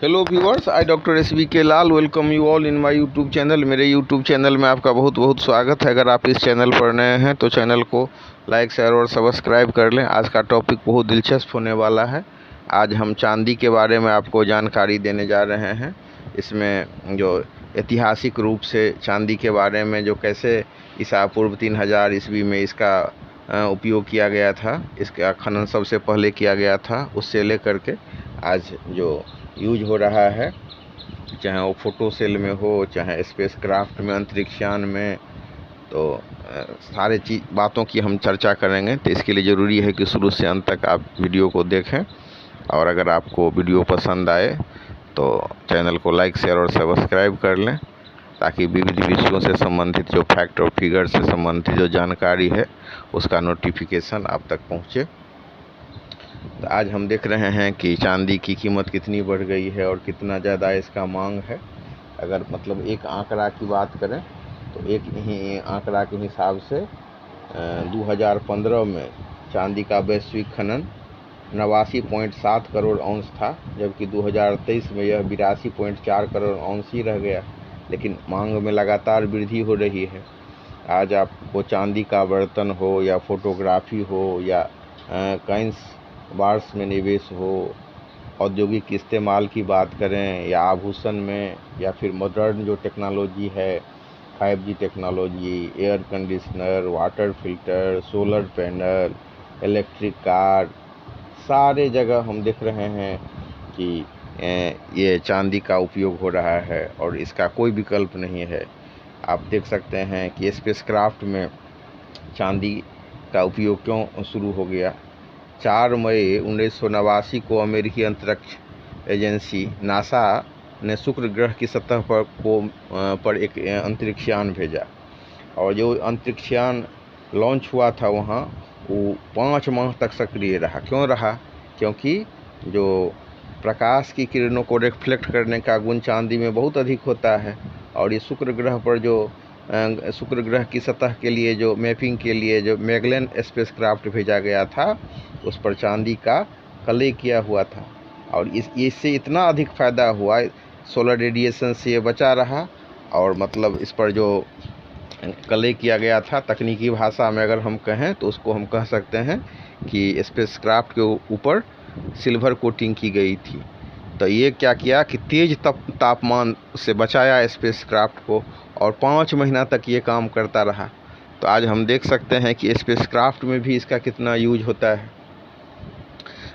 Hello viewers, I doctor S K Lal welcome you all in my YouTube channel. मेरे YouTube channel में आपका बहुत बहुत स्वागत है। अगर आप इस चैनल पर नए हैं तो चैनल को लाइक शेयर और सब्सक्राइब कर लें। आज का टॉपिक बहुत दिलचस्प होने वाला है। आज हम चांदी के बारे में आपको जानकारी देने जा रहे हैं। इसमें जो ऐतिहासिक रूप से चांदी के बारे में जो कैसे ईसा पूर्व 3000 ईस्वी में इसका उपयोग किया गया था, इसका खनन सबसे पहले किया गया था, उससे लेकर के आज जो यूज हो रहा है, चाहे वो फोटो सेल में हो, चाहे स्पेस क्राफ्ट में, अंतरिक्षयान में, तो सारे बातों की हम चर्चा करेंगे। तो इसके लिए ज़रूरी है कि शुरू से अंत तक आप वीडियो को देखें, और अगर आपको वीडियो पसंद आए तो चैनल को लाइक शेयर और सब्सक्राइब कर लें, ताकि विविध विषयों से संबंधित जो फैक्ट और फिगर से संबंधित जो जानकारी है उसका नोटिफिकेशन आप तक पहुँचे। तो आज हम देख रहे हैं कि चांदी की कीमत कितनी बढ़ गई है और कितना ज़्यादा इसका मांग है। अगर मतलब एक आंकड़ा की बात करें तो एक ही आंकड़ा के हिसाब से 2015 में चांदी का वैश्विक खनन 89.7 करोड़ औंस था, जबकि 2023 में यह 82.4 करोड़ औंस ही रह गया। लेकिन मांग में लगातार वृद्धि हो रही है। आज आपको चांदी का बर्तन हो या फोटोग्राफी हो या कॉइन्स बार्स में निवेश हो, औद्योगिक इस्तेमाल की बात करें या आभूषण में, या फिर मॉडर्न जो टेक्नोलॉजी है, 5G technology, air conditioner, water filter, solar panel, electric car, सारे जगह हम देख रहे हैं कि ये चांदी का उपयोग हो रहा है और इसका कोई विकल्प नहीं है। आप देख सकते हैं कि स्पेसक्राफ्ट में चांदी का उपयोग क्यों शुरू हो गया। 4 मई 1989 को अमेरिकी अंतरिक्ष एजेंसी नासा ने शुक्र ग्रह की सतह पर एक अंतरिक्षयान भेजा, और जो अंतरिक्षयान लॉन्च हुआ था वहाँ वो 5 माह तक सक्रिय रहा। क्यों रहा? क्योंकि जो प्रकाश की किरणों को रिफ्लेक्ट करने का गुण चांदी में बहुत अधिक होता है, और ये शुक्र ग्रह पर जो शुक्र ग्रह की सतह के लिए जो मैपिंग के लिए जो मैगेलन स्पेसक्राफ्ट भेजा गया था, उस पर चांदी का कलय किया हुआ था, और इससे इतना अधिक फ़ायदा हुआ, सोलर रेडिएशन से ये बचा रहा। और मतलब इस पर जो कलय किया गया था, तकनीकी भाषा में अगर हम कहें तो उसको हम कह सकते हैं कि स्पेसक्राफ्ट के ऊपर सिल्वर कोटिंग की गई थी। तो ये क्या किया कि तेज तापमान से बचाया स्पेसक्राफ्ट को, और 5 महीना तक ये काम करता रहा। तो आज हम देख सकते हैं कि स्पेसक्राफ्ट में भी इसका कितना यूज होता है।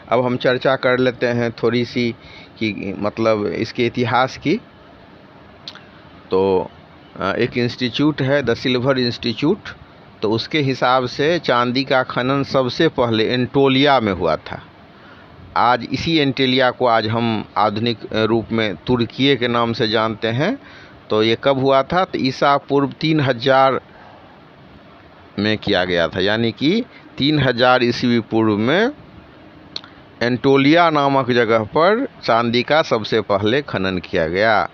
अब हम चर्चा कर लेते हैं थोड़ी सी कि मतलब इसके इतिहास की। तो एक इंस्टीट्यूट है द सिल्वर इंस्टीट्यूट, तो उसके हिसाब से चांदी का खनन सबसे पहले एंटोलिया में हुआ था। आज इसी एंटोलिया को आज हम आधुनिक रूप में तुर्की के नाम से जानते हैं। तो ये कब हुआ था? तो ईसा पूर्व 3000 में किया गया था, यानी कि 3000 ईस्वी पूर्व में एंटोलिया नामक जगह पर चांदी का सबसे पहले खनन किया गया।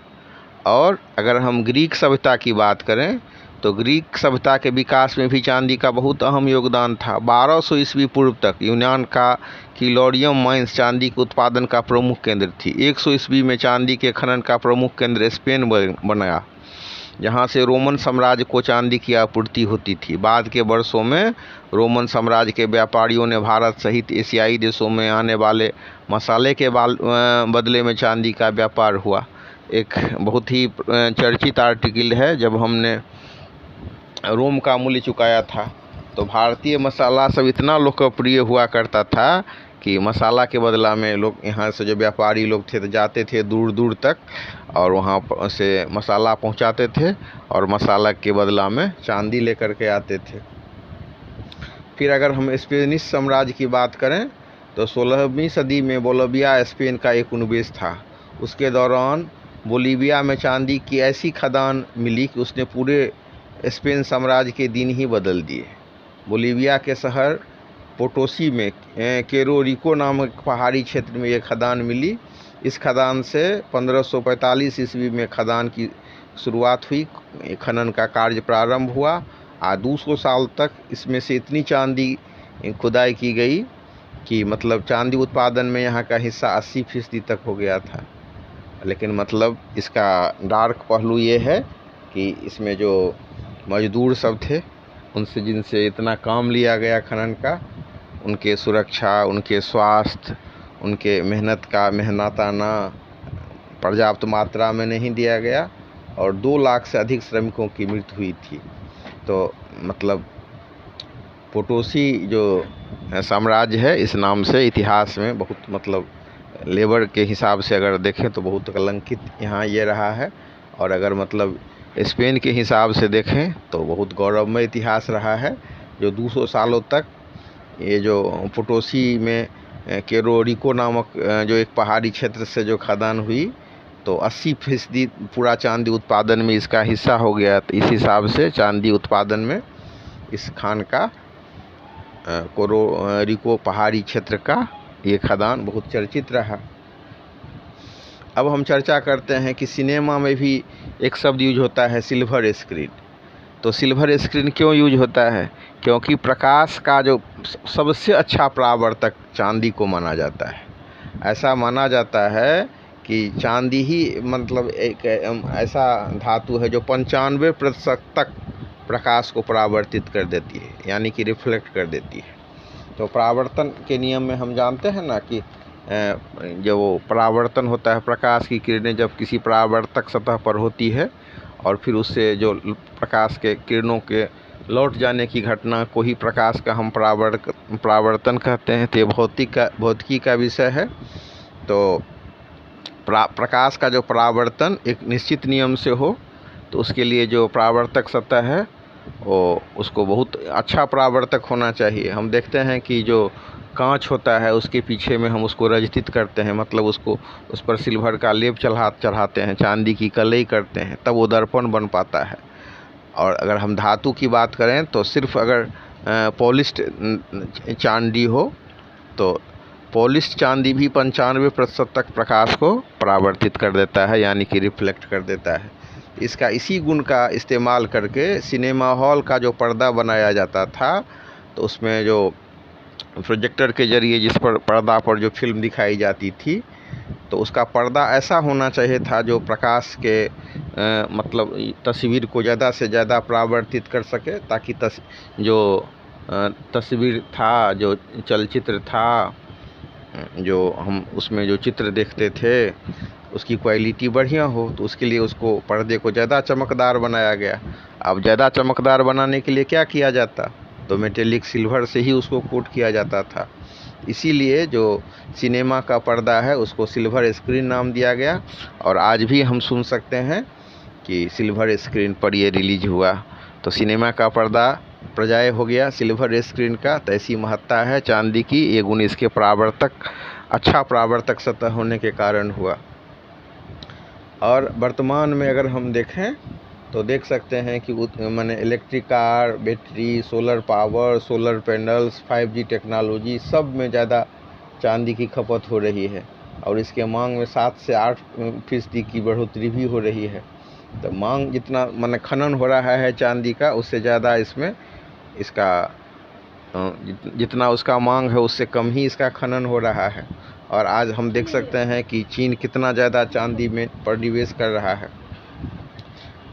और अगर हम ग्रीक सभ्यता की बात करें तो ग्रीक सभ्यता के विकास में भी चांदी का बहुत अहम योगदान था। 1200 ईस्वी पूर्व तक यूनान का किलोरियम माइंस चांदी के उत्पादन का प्रमुख केंद्र थी। 100 ईस्वी में चांदी के खनन का प्रमुख केंद्र स्पेन बनाया, जहाँ से रोमन साम्राज्य को चांदी की आपूर्ति होती थी। बाद के वर्षों में रोमन साम्राज्य के व्यापारियों ने भारत सहित एशियाई देशों में आने वाले मसाले के बदले में चांदी का व्यापार हुआ। एक बहुत ही चर्चित आर्टिकल है, जब हमने रोम का मूल्य चुकाया था, तो भारतीय मसाला सब इतना लोकप्रिय हुआ करता था कि मसाला के बदला में लोग यहाँ से जो व्यापारी लोग थे तो जाते थे दूर दूर तक, और वहाँ से मसाला पहुँचाते थे, और मसाला के बदला में चांदी लेकर के आते थे। फिर अगर हम स्पेनिश साम्राज्य की बात करें तो 16वीं सदी में बोलिविया स्पेन का एक उपनिवेश था। उसके दौरान बोलिविया में चांदी की ऐसी खदान मिली कि उसने पूरे स्पेन साम्राज्य के दिन ही बदल दिए। बोलिविया के शहर पोटोसी में केरो रिको नामक पहाड़ी क्षेत्र में ये खदान मिली। इस खदान से 1545 ईस्वी में खदान की शुरुआत हुई, खनन का कार्य प्रारंभ हुआ। 200 साल तक इसमें से इतनी चांदी खुदाई की गई कि मतलब चांदी उत्पादन में यहाँ का हिस्सा 80% तक हो गया था। लेकिन मतलब इसका डार्क पहलू ये है कि इसमें जो मजदूर सब थे, उनसे जिनसे इतना काम लिया गया खनन का, उनके सुरक्षा, उनके स्वास्थ्य, उनके मेहनताना पर्याप्त मात्रा में नहीं दिया गया और 2 लाख से अधिक श्रमिकों की मृत्यु हुई थी। तो मतलब पोटोसी जो साम्राज्य है, इस नाम से इतिहास में बहुत मतलब लेबर के हिसाब से अगर देखें तो बहुत कलंकित यहाँ ये रहा है, और अगर मतलब स्पेन के हिसाब से देखें तो बहुत गौरवमय इतिहास रहा है। जो 200 सालों तक ये जो पोटोसी में कैरो रिको नामक जो एक पहाड़ी क्षेत्र से जो खदान हुई, तो 80% पूरा चांदी उत्पादन में इसका हिस्सा हो गया। तो इस हिसाब से चांदी उत्पादन में इस खान का कैरो रिको पहाड़ी क्षेत्र का ये खदान बहुत चर्चित रहा। अब हम चर्चा करते हैं कि सिनेमा में भी एक शब्द यूज होता है, सिल्वर स्क्रीन। तो सिल्वर स्क्रीन क्यों यूज होता है? क्योंकि प्रकाश का जो सबसे अच्छा परावर्तक चांदी को माना जाता है। ऐसा माना जाता है कि चांदी ही मतलब एक ऐसा धातु है जो 95% तक प्रकाश को परावर्तित कर देती है, यानी कि रिफ्लेक्ट कर देती है। तो परावर्तन के नियम में हम जानते हैं ना कि जो वो परावर्तन होता है, प्रकाश की किरणें जब किसी परावर्तक सतह पर होती है और फिर उससे जो प्रकाश के किरणों के लौट जाने की घटना को ही प्रकाश का हम परावर्तन कहते हैं। तो ये भौतिकी का विषय है। तो प्रकाश का जो परावर्तन एक निश्चित नियम से हो, तो उसके लिए जो परावर्तक सतह है वो उसको बहुत अच्छा परावर्तक होना चाहिए। हम देखते हैं कि जो कांच होता है उसके पीछे में हम उसको रजतित करते हैं, मतलब उसको उस पर सिल्वर का लेप चढ़ाते हैं, चांदी की कलई करते हैं, तब वो दर्पण बन पाता है। और अगर हम धातु की बात करें तो सिर्फ अगर पॉलिश्ड चांदी हो तो पॉलिश्ड चांदी भी 95% तक प्रकाश को परावर्तित कर देता है, यानी कि रिफ्लेक्ट कर देता है। इसका इसी गुण का इस्तेमाल करके सिनेमा हॉल का जो पर्दा बनाया जाता था, तो उसमें जो प्रोजेक्टर के जरिए जिस पर पर्दा पर जो फिल्म दिखाई जाती थी, तो उसका पर्दा ऐसा होना चाहिए था जो प्रकाश के मतलब तस्वीर को ज़्यादा से ज़्यादा परावर्तित कर सके, ताकि जो तस्वीर था, जो चलचित्र था, जो हम उसमें जो चित्र देखते थे, उसकी क्वालिटी बढ़िया हो। तो उसके लिए उसको पर्दे को ज़्यादा चमकदार बनाया गया। अब ज़्यादा चमकदार बनाने के लिए क्या किया जाता? तो मेटेलिक सिल्वर से ही उसको कोट किया जाता था। इसीलिए जो सिनेमा का पर्दा है उसको सिल्वर स्क्रीन नाम दिया गया। और आज भी हम सुन सकते हैं कि सिल्वर स्क्रीन पर ये रिलीज हुआ। तो सिनेमा का पर्दा पर्याय हो गया सिल्वर स्क्रीन का। तो ऐसी महत्ता है चांदी की। ये गुण इसके अच्छा परावर्तक सतह होने के कारण हुआ। और वर्तमान में अगर हम देखें तो देख सकते हैं कि माने electric car, battery, solar power, solar panels, 5G technology, सब में ज़्यादा चांदी की खपत हो रही है। और इसके मांग में 7 से 8% की बढ़ोतरी भी हो रही है। तो मांग जितना माने खनन हो रहा है चांदी का, उससे ज़्यादा इसमें इसका जितना उसका मांग है उससे कम ही इसका खनन हो रहा है। और आज हम देख सकते हैं कि चीन कितना ज़्यादा चांदी में पर निवेश कर रहा है।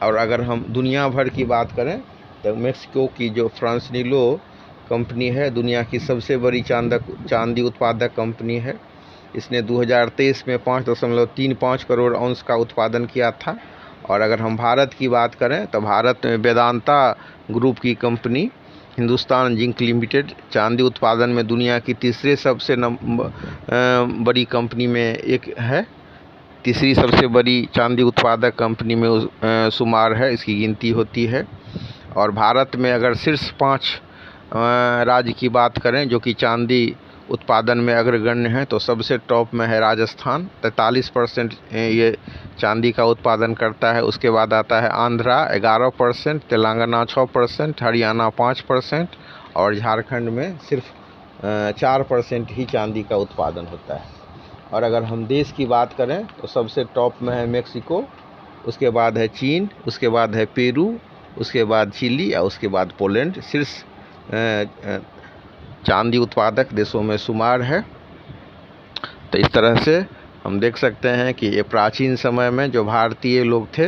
और अगर हम दुनिया भर की बात करें तो मेक्सिको की जो फ्रांसनिलो कंपनी है, दुनिया की सबसे बड़ी चांदी उत्पादक कंपनी है। इसने 2023 में 5.35 करोड़ औंस का उत्पादन किया था। और अगर हम भारत की बात करें तो भारत में वेदांता ग्रुप की कंपनी हिंदुस्तान जिंक लिमिटेड चांदी उत्पादन में दुनिया की तीसरे सबसे बड़ी कंपनी में एक है। तीसरी सबसे बड़ी चांदी उत्पादक कंपनी में शुमार है, इसकी गिनती होती है। और भारत में अगर शीर्ष 5 राज्य की बात करें जो कि चांदी उत्पादन में अग्रगण्य है, तो सबसे टॉप में है राजस्थान, 43% ये चांदी का उत्पादन करता है। उसके बाद आता है आंध्रा 11%, तेलंगाना 6%, हरियाणा 5% और झारखंड में सिर्फ 4% ही चांदी का उत्पादन होता है। और अगर हम देश की बात करें तो सबसे टॉप में है मेक्सिको, उसके बाद है चीन, उसके बाद है पेरू, उसके बाद चिली और उसके बाद पोलैंड शीर्ष चांदी उत्पादक देशों में शुमार है। तो इस तरह से हम देख सकते हैं कि ये प्राचीन समय में जो भारतीय लोग थे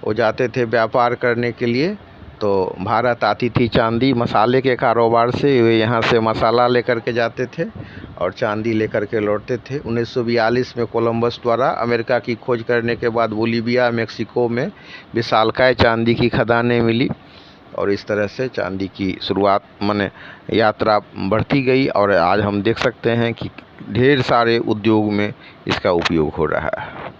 वो जाते थे व्यापार करने के लिए, तो भारत आती थी चांदी मसाले के कारोबार से। वे यहाँ से मसाला लेकर के जाते थे और चांदी लेकर के लौटते थे। 1942 में कोलंबस द्वारा अमेरिका की खोज करने के बाद बोलिविया मेक्सिको में विशालकाय चांदी की खदानें मिली और इस तरह से चांदी की शुरुआत माने यात्रा बढ़ती गई और आज हम देख सकते हैं कि ढेर सारे उद्योग में इसका उपयोग हो रहा है।